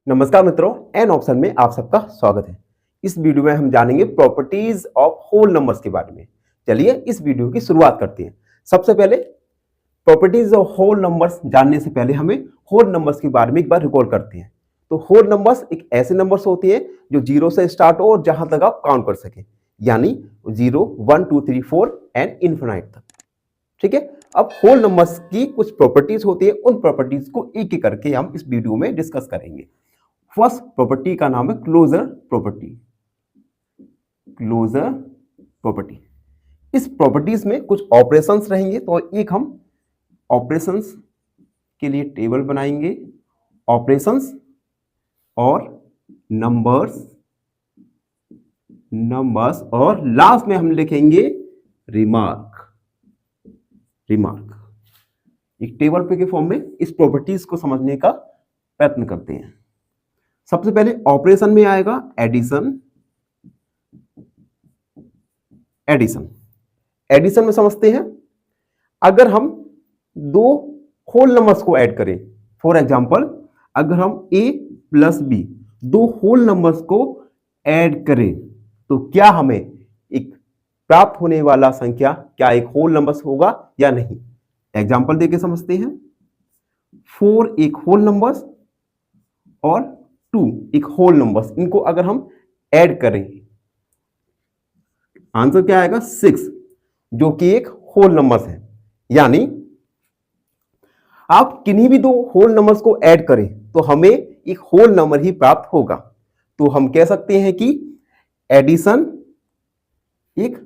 नमस्कार मित्रों, an option में आप सबका स्वागत है। इस वीडियो में हम जानेंगे प्रॉपर्टीज ऑफ होल नंबर्स के बारे में। चलिए इस वीडियो की शुरुआत करते हैं। सबसे पहले प्रॉपर्टीज ऑफ होल नंबर्स जानने से पहले हमें होल नंबर्स के बारे में एक बार रिकॉल करते हैं। तो होल नंबर्स एक ऐसे नंबर्स होते हैं जो जीरो से स्टार्ट हो और जहां तक आप काउंट कर सके, यानी 0, 1, 2, 3, 4 एंड इन्फिनाइट तक। ठीक है, अब होल नंबर्स की कुछ प्रॉपर्टीज होती है, उन प्रॉपर्टीज को एक एक करके हम इस वीडियो में डिस्कस करेंगे। फर्स्ट प्रॉपर्टी का नाम है क्लोजर प्रॉपर्टी। क्लोजर प्रॉपर्टी, इस प्रॉपर्टीज में कुछ ऑपरेशंस रहेंगे, तो एक हम ऑपरेशंस के लिए टेबल बनाएंगे, ऑपरेशंस और नंबर्स और लास्ट में हम लिखेंगे रिमार्क। एक टेबल पे के फॉर्म में इस प्रॉपर्टीज को समझने का प्रयत्न करते हैं। सबसे पहले ऑपरेशन में आएगा एडिशन में समझते हैं, अगर हम दो होल नंबर्स को ऐड करें, फॉर एग्जांपल अगर हम a प्लस b दो होल नंबर्स को ऐड करें तो क्या हमें एक प्राप्त होने वाला संख्या क्या एक होल नंबर होगा या नहीं। एग्जांपल देके समझते हैं। 4 एक होल नंबर्स और 2 एक होल नंबर्स, इनको अगर हम ऐड करें आंसर क्या आएगा 6, जो कि एक होल नंबर्स है। यानी आप किन्हीं भी दो होल नंबर्स को ऐड करें तो हमें एक होल नंबर ही प्राप्त होगा। तो हम कह सकते हैं कि एडिशन एक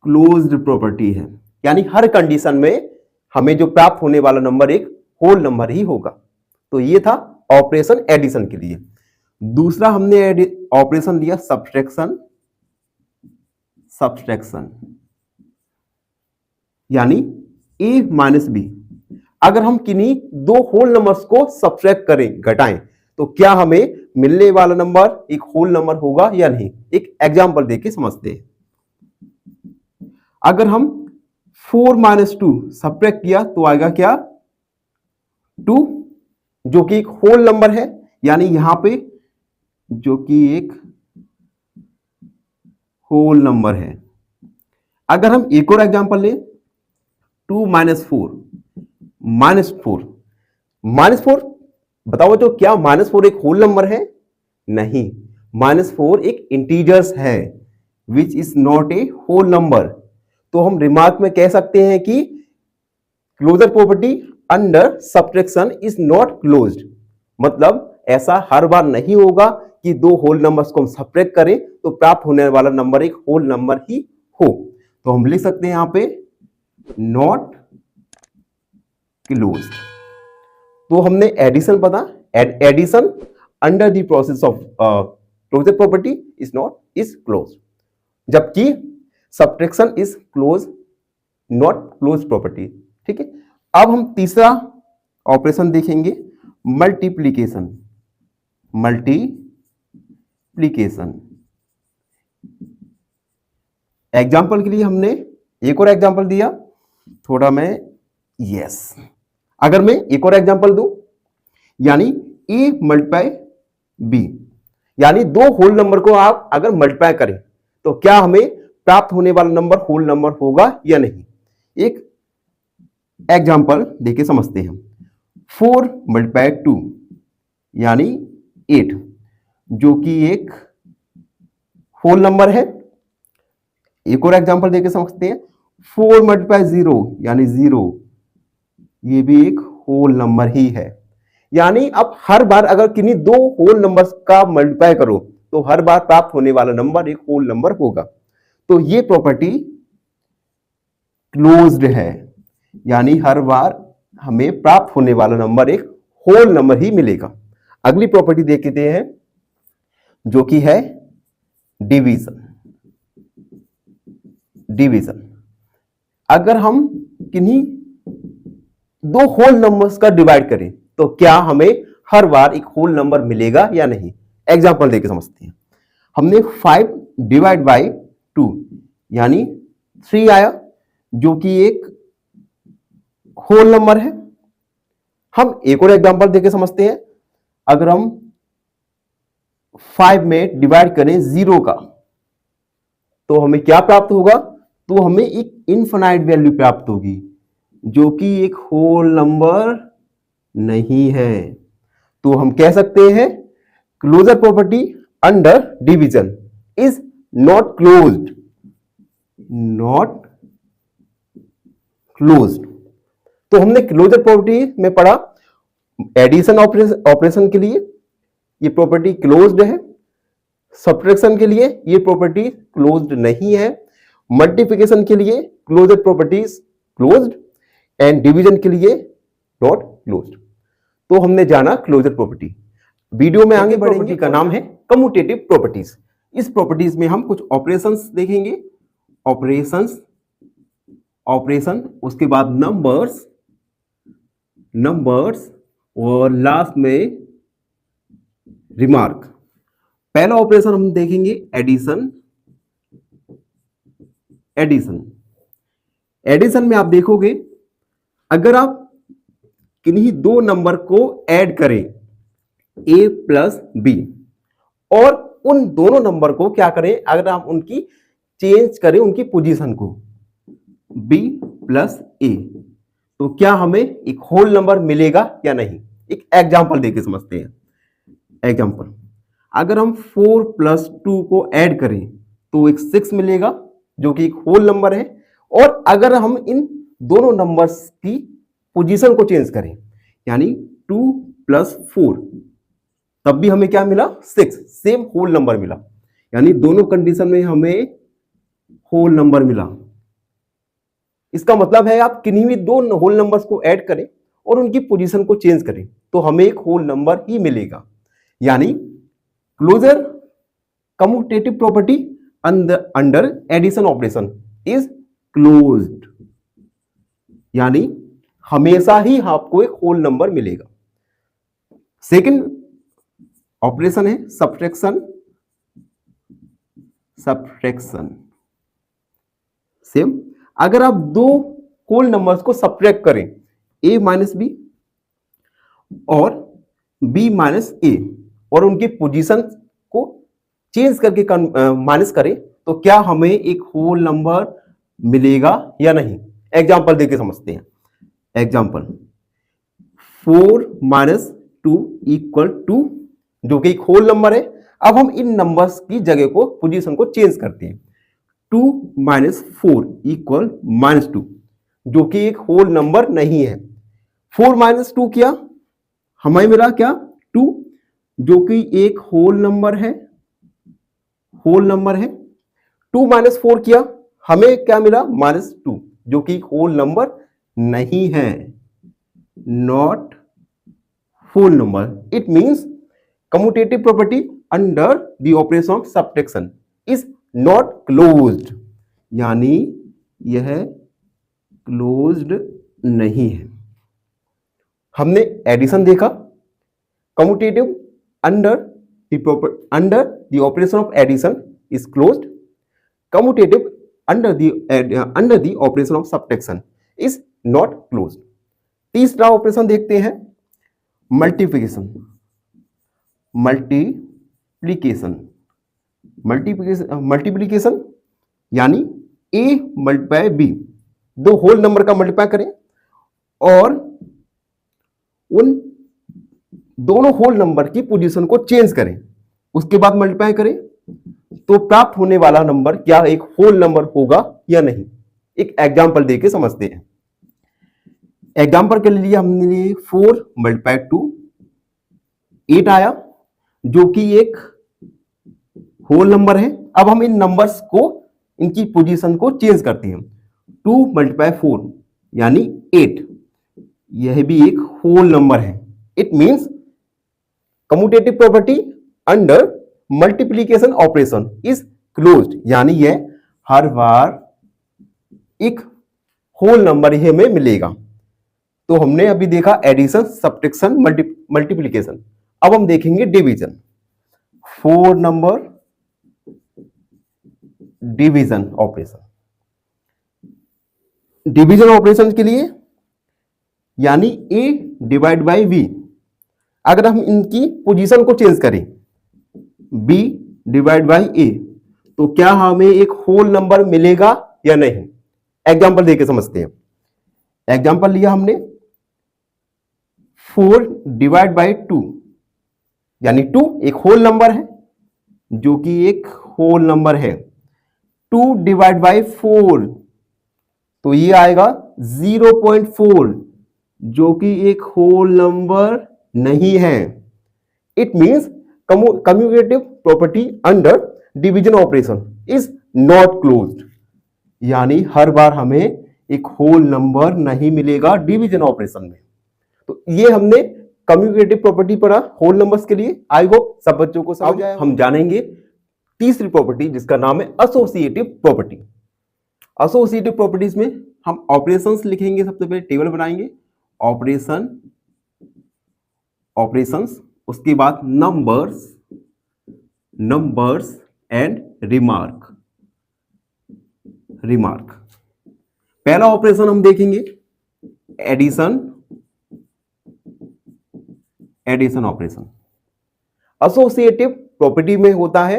क्लोज्ड प्रॉपर्टी है, यानी हर कंडीशन में हमें जो प्राप्त होने वाला नंबर एक होल नंबर ही होगा। तो ये था ऑपरेशन एडिशन के लिए। दूसरा हमने ऑपरेशन लिया सब्ट्रैक्शन, यानी a माइनस बी। अगर हम किन्हीं दो होल नंबर्स को सब्ट्रैक्ट करें, घटाएं, तो क्या हमें मिलने वाला नंबर एक होल नंबर होगा या नहीं। एक एग्जांपल देके समझते हैं। अगर हम 4 माइनस 2 सब्ट्रैक्ट किया तो आएगा क्या 2, जो कि एक होल नंबर है, यानी यहां पे जो कि एक होल नंबर है। अगर हम एक और एग्जांपल लें 2 माइनस 4 बताओ तो क्या -4 एक होल नंबर है? नहीं, -4 एक इंटीजर्स है which is not a whole number. तो हम रिमार्क में कह सकते हैं कि closure property under subtraction is not closed, मतलब ऐसा हर बार नहीं होगा कि दो होल नंबर्स को हम सब्ट्रैक्ट करें तो प्राप्त होने वाला नंबर एक होल नंबर ही हो। तो हम लिख सकते हैं यहां पे नॉट क्लोज्ड। तो हमने एडिशन पता, addition under the process of closure property is closed, जबकि subtraction is close, not close property. ठीक है, अब हम तीसरा ऑपरेशन देखेंगे मल्टीप्लीकेशन। एग्जाम्पल के लिए हमने एक और एग्जाम्पल दिया, थोड़ा मैं अगर मैं एक और एग्जाम्पल दूं, यानी a मल्टीप्लाई b, यानी दो होल नंबर को आप अगर मल्टीप्लाई करें तो क्या हमें प्राप्त होने वाला नंबर होल नंबर होगा या नहीं। एक एग्जाम्पल देके समझते हैं। 4 मल्टीप्लाई 2 यानी 8, जो कि एक होल नंबर है। एक और एग्जाम्पल देके समझते हैं। 4 मल्टीप्लाई 0 यानी 0, ये भी एक होल नंबर ही है। यानी अब हर बार अगर किन्हीं दो होल नंबर्स का मल्टीप्लाई करो तो हर बार प्राप्त होने वाला नंबर एक होल नंबर होगा। तो ये प्रॉपर्टी क्लोज्ड है, यानी हर बार हमें प्राप्त होने वाला नंबर एक होल नंबर ही मिलेगा। अगली प्रॉपर्टी देखते हैं जो कि है डिवीजन। अगर हम किन्हीं दो होल नंबर्स का डिवाइड करें तो क्या हमें हर बार एक होल नंबर मिलेगा या नहीं। एग्जांपल देके समझते हैं। हमने 5 डिवाइड बाय 2 यानी 3 आया, जो कि एक होल नंबर है। हम एक और एग्जांपल देके समझते हैं। अगर हम 5 में डिवाइड करें 0 का, तो हमें क्या प्राप्त होगा? तो हमें एक इनफाइनाइट वैल्यू प्राप्त होगी, जो कि एक होल नंबर नहीं है। तो हम कह सकते हैं closure property under division is not closed, not closed. तो हमने क्लोजर प्रॉपर्टी में पढ़ा एडिशन ऑपरेशन के लिए ये प्रॉपर्टी क्लोज्ड है, सब्ट्रैक्शन के लिए ये प्रॉपर्टी क्लोज्ड नहीं है, मल्टीप्लिकेशन के लिए closure properties closed and division के लिए नॉट क्लोज्ड। तो हमने जाना क्लोजर प्रॉपर्टी। वीडियो में आगे बढ़ेंगे का नाम है कम्यूटेटिव प्रॉपर्टीज। इस प्रॉपर्टीज में हम कुछ ऑपरेशंस देखेंगे, ऑपरेशन, उसके बाद नंबर्स और लास्ट में रिमार्क। पहला ऑपरेशन हम देखेंगे एडिशन में आप देखोगे अगर आप किन्हीं दो नंबर को ऐड करें a प्लस बी और उन दोनों नंबर को क्या करें, अगर आप उनकी चेंज करें उनकी पोजीशन को b प्लस a, तो क्या हमें एक होल नंबर मिलेगा या नहीं? एक एग्जांपल देके समझते हैं। एग्जांपल, अगर हम 4 प्लस 2 को ऐड करें तो एक 6 मिलेगा जो कि एक होल नंबर है, और अगर हम इन दोनों नंबर्स की पोजीशन को चेंज करें यानी 2 प्लस 4, तब भी हमें क्या मिला? 6, सेम होल नंबर मिला। यानी दोनों कंडीशन में हमें होल नंबर मिला। इसका मतलब है आप किन्हीं भी दो होल नंबर्स को ऐड करें और उनकी पोजीशन को चेंज करें तो हमें एक होल नंबर ही मिलेगा। यानी closure commutative property under addition operation is closed, यानी हमेशा ही आपको एक होल नंबर मिलेगा। सेकंड ऑपरेशन है सब्ट्रैक्शन। सेम, अगर आप दो होल नंबर्स को सब्ट्रैक्ट करें a माइनस बी और b माइनस a और उनकी पोजीशन को चेंज करके माइनस करें तो क्या हमें एक होल नंबर मिलेगा या नहीं? एग्जांपल देके समझते हैं। एग्जांपल, 4 माइनस 2 इक्वल 2, जो कि एक होल नंबर है। अब हम इन नंबर्स की जगह को पोजीशन को चेंज करते हैं। 2 माइनस 4 इक्वल माइनस 2, जो कि एक होल नंबर नहीं है। 4 माइनस 2 किया, हमें मिला क्या? 2, जो कि एक होल नंबर है। 2 माइनस 4 किया, हमें क्या मिला? माइनस 2, जो कि एक होल नंबर नहीं है, not whole number. It means commutative property under the operation of subtraction is not closed, यानी यह क्लोज्ड नहीं है। हमने एडिशन देखा, commutative under the operation of addition is closed, commutative under the operation of subtraction is not closed. तीसरा operation देखते हैं multiplication यानी a मल्टीप्लाई b, दो होल नंबर का मल्टीप्लाई करें और उन दोनों होल नंबर की पोजीशन को चेंज करें, उसके बाद मल्टीप्लाई करें तो प्राप्त होने वाला नंबर क्या एक होल नंबर होगा या नहीं? एक एग्जांपल देके समझते हैं। एग्जांपल के लिए हमने 4 मल्टीप्लाई 2 8 आया, जो कि एक होल नंबर है। अब हम इन नंबर्स को, इनकी पोजीशन को चेंज करते हैं। 2 मल्टीप्लाई 4 यानी 8, यह भी एक होल नंबर है। It means commutative property under multiplication operation is closed, यानी यह हर बार एक होल नंबर ही हमें मिलेगा। तो हमने अभी देखा एडिशन, सब्ट्रैक्शन, मल्टीप्लिकेशन। अब हम देखेंगे division. 4 number division operation. Division operation के लिए यानी a डिवाइड बाय v, अगर हम इनकी पोजीशन को चेंज करें b डिवाइड बाई a, तो क्या हमें एक होल नंबर मिलेगा या नहीं? एग्जांपल देके समझते हैं। एग्जांपल लिया हमने 4 डिवाइड बाई 2, यानी 2 एक होल नंबर है, जो कि एक होल नंबर है। 2 डिवाइड बाई 4, तो ये आएगा 0.4, जो कि एक होल नंबर नहीं है। It means commutative property under division operation is not closed, यानी हर बार हमें एक होल नंबर नहीं मिलेगा डिवीजन ऑपरेशन में। तो ये हमने कम्यूटेटिव प्रॉपर्टी पढ़ा होल नंबर्स के लिए। आई होप सब बच्चों को समझ आया। हम जानेंगे तीसरी प्रॉपर्टी, जिसका नाम है एसोसिएटिव प्रॉपर्टी। एसोसिएटिव प्रॉपर्टीज में हम ऑपरेशंस लिखेंगे, सबसे पहले टेबल बनाएंगे, ऑपरेशंस, उसके बाद नंबर्स एंड रिमार्क। पहला ऑपरेशन हम देखेंगे एडिशन ऑपरेशन। एसोसिएटिव प्रॉपर्टी में होता है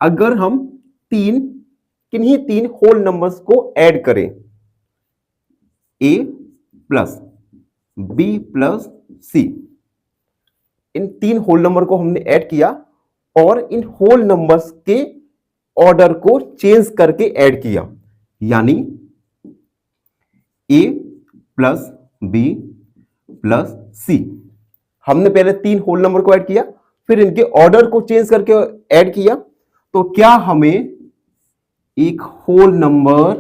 अगर हम किन्हीं तीन होल नंबर्स को ऐड करें, a plus b plus c, इन तीन होल नंबर को हमने ऐड किया और इन होल नंबर्स के ऑर्डर को चेंज करके ऐड किया, यानी a plus b plus c। हमने पहले तीन होल नंबर को ऐड किया, फिर इनके ऑर्डर को चेंज करके ऐड किया, तो क्या हमें एक होल नंबर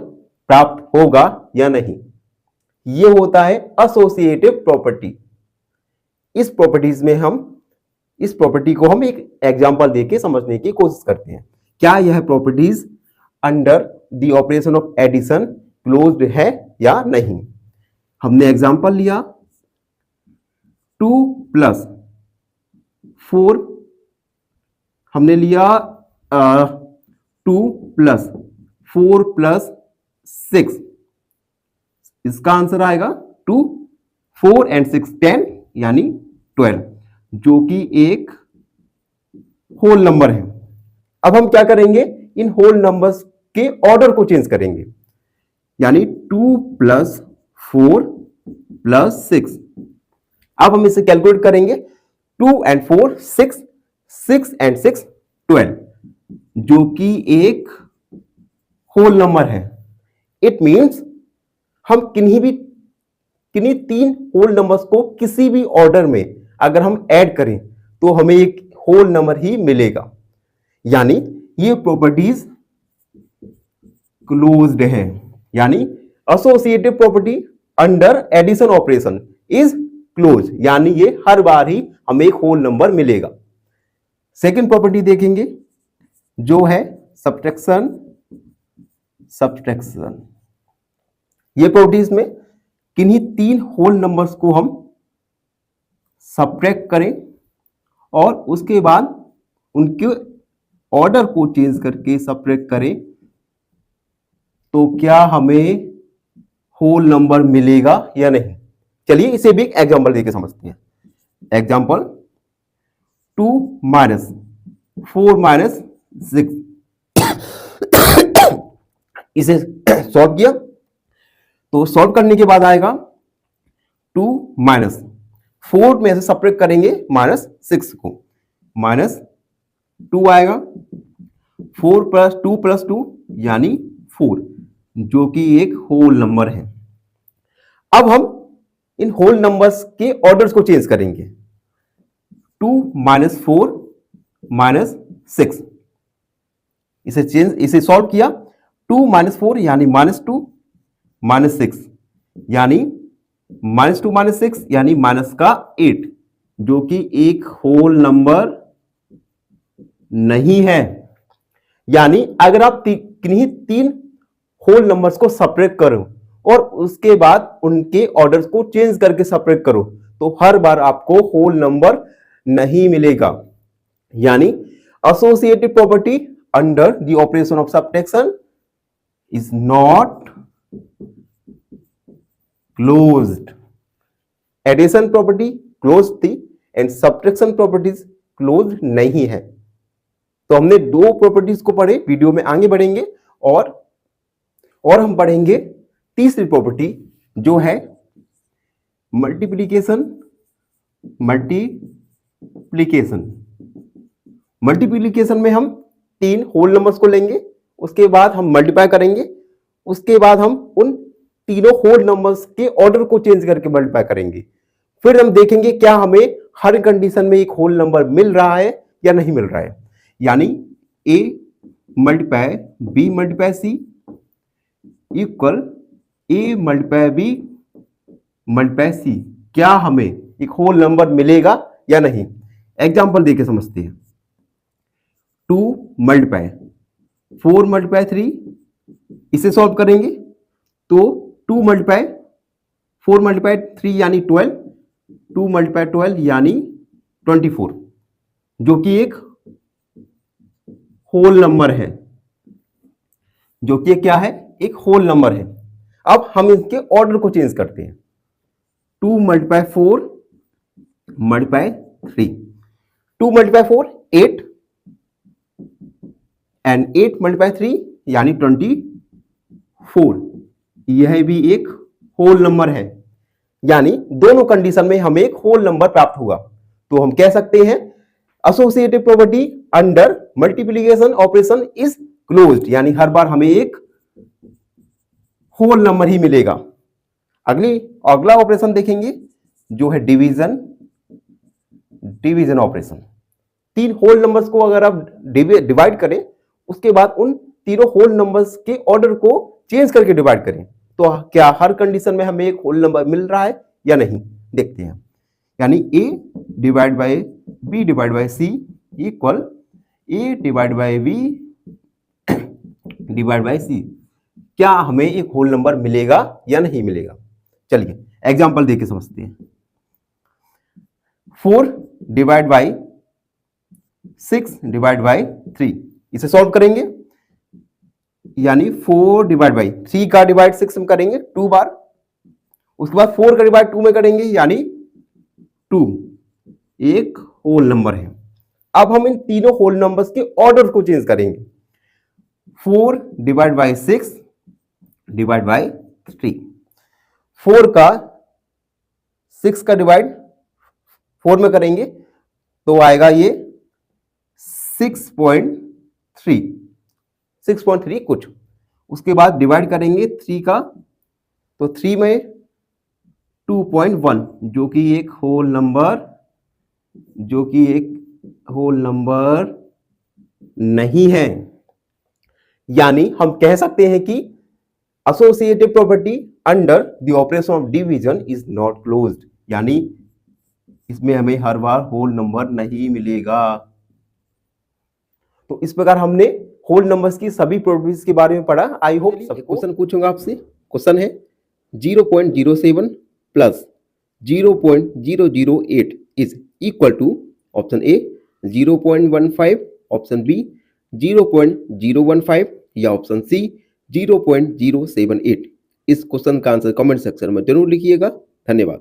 प्राप्त होगा या नहीं? यह होता है एसोसिएटिव प्रॉपर्टी। इस प्रॉपर्टी को हम एक एग्जांपल देके समझने की कोशिश करते हैं। क्या यह properties under the operation of addition closed है या नहीं? हमने एग्जांपल लिया 2 प्लस 4, हमने लिया 2 प्लस 4 प्लस 6, इसका आंसर आएगा 2, 4 एंड 6 10, यानी 12, जो कि एक होल नंबर है। अब हम क्या करेंगे, इन होल नंबर्स के ऑर्डर को चेंज करेंगे, यानी 2 प्लस 4 प्लस 6। अब हम इसे कैलकुलेट करेंगे, 2 एंड 4 6, 6 एंड 6 12, जो कि एक होल नंबर है। इट मींस हम किन्हीं तीन होल नंबर्स को किसी भी ऑर्डर में अगर हम ऐड करें तो हमें एक होल नंबर ही मिलेगा, यानी ये प्रॉपर्टीज क्लोज्ड है, यानी associative property under addition operation is close, यानी ये हर बार ही हमें एक होल नंबर मिलेगा। सेकंड प्रॉपर्टी देखेंगे जो है सब्ट्रैक्शन। ये प्रॉपर्टीज में किन्हीं तीन होल नंबर्स को हम सब्ट्रैक्ट करें और उसके बाद उनके ऑर्डर को चेंज करके सब्ट्रैक्ट करें, तो क्या हमें होल नंबर मिलेगा या नहीं? चलिए इसे भी एक एग्जांपल देके समझते हैं। एग्जांपल 2 माइनस 4 माइनस 6, इसे सॉल्व किया तो सॉल्व करने के बाद आएगा 2 माइनस 4 में से सब्ट्रैक्ट करेंगे माइनस 6 को, माइनस 2 आएगा, 4 प्लस 2 प्लस 2 यानी 4, जो कि एक होल नंबर है। अब हम इन होल नंबर्स के ऑर्डर्स को चेंज करेंगे, 2 माइनस 4 माइनस 6, इसे सॉल्व किया, 2 माइनस 4 यानी माइनस 2 माइनस 6 यानी माइनस 2 माइनस 6 यानी माइनस का 8, जो कि एक होल नंबर नहीं है। यानी अगर आप किन्हीं तीन होल नंबर्स को सब्ट्रैक्ट करो और उसके बाद उनके ऑर्डर्स को चेंज करके सब्ट्रैक्ट करो, तो हर बार आपको होल नंबर नहीं मिलेगा, यानी associative property under the operation of subtraction is not closed. Addition property close थी, एंड सब्ट्रैक्शन प्रॉपर्टीज क्लोज नहीं है। तो हमने दो प्रॉपर्टीज को पढ़े, वीडियो में आगे बढ़ेंगे और हम पढ़ेंगे तीसरी प्रॉपर्टी जो है मल्टीप्लिकेशन। मल्टीप्लिकेशन में हम तीन होल नंबर्स को लेंगे, उसके बाद हम मल्टीप्लाई करेंगे, उसके बाद हम उन तीनों होल नंबर्स के ऑर्डर को चेंज करके मल्टीप्लाई करेंगे। फिर हम देखेंगे क्या हमें हर कंडीशन में एक होल नंबर मिल रहा है या नहीं मिल रहा है। यानी a multiply b multiply c equal a multiply b multiply c, क्या हमें एक होल नंबर मिलेगा या नहीं। एग्जांपल देके समझते हैं। 2 मल्टीप्लाई 4 मल्टीप्लाई 3, इसे सॉल्व करेंगे तो 2 मल्टीप्लाई 4 मल्टीप्लाई 3 यानी 12, 2 मल्टीप्लाई 12 यानी 24, जो कि एक होल नंबर है, जो कि क्या है, एक होल नंबर है। अब हम इसके ऑर्डर को चेंज करते हैं। 2 multiply 4 multiply 3, 2 multiply 4 8 and 8 multiply 3 यानी 24, यह भी एक होल नंबर है। यानी दोनों कंडीशन में हमें एक होल नंबर प्राप्त होगा। तो हम कह सकते हैं associative property under multiplication operation is closed, यानी हर बार हमें एक होल नंबर ही मिलेगा। अगला ऑपरेशन देखेंगे जो है डिवीजन ऑपरेशन। तीन होल नंबर्स को अगर आप डिवाइड करें, उसके बाद उन तीनों होल नंबर्स के ऑर्डर को चेंज करके डिवाइड करें, तो क्या हर कंडीशन में हमें एक होल नंबर मिल रहा है या नहीं, देखते हैं। यानी a divide by b divide by c equal a divide by b divide by c, क्या हमें एक होल नंबर मिलेगा या नहीं मिलेगा। चलिए एग्जांपल देके समझते हैं। 4 डिवाइड बाय 6 डिवाइड बाय 3, इसे सॉल्व करेंगे। यानी 4 डिवाइड बाई 3 का डिवाइड 6 में करेंगे 2 बार, उसके बाद 4 का डिवाइड 2 में करेंगे यानी 2, एक होल नंबर है। अब हम इन तीनों होल नंबर्स के ऑर्डर को चेंज करेंगे। 4 डिवाइड बाई 6 डिवाइड बाई 3, 4 का 6 का डिवाइड 4 में करेंगे तो आएगा ये 6.3 कुछ, उसके बाद डिवाइड करेंगे 3 का तो 3 में 2.1, जो कि एक होल नंबर नहीं है। यानी हम कह सकते हैं कि associative property under the operation of division is not closed, यानी इसमें हमें हर बार होल नंबर नहीं मिलेगा। तो इस प्रकार हमने होल नंबर्स की सभी प्रॉपर्टीज के बारे में पढ़ा। आई होप सब क्वेश्चन पूछूंगा आपसे। क्वेश्चन है 0.07 plus 0.008 is equal to option A 0.15, option B 0.015 या ऑप्शन सी 0.078। इस क्वेश्चन का आंसर कमेंट सेक्शन में जरूर लिखिएगा। धन्यवाद।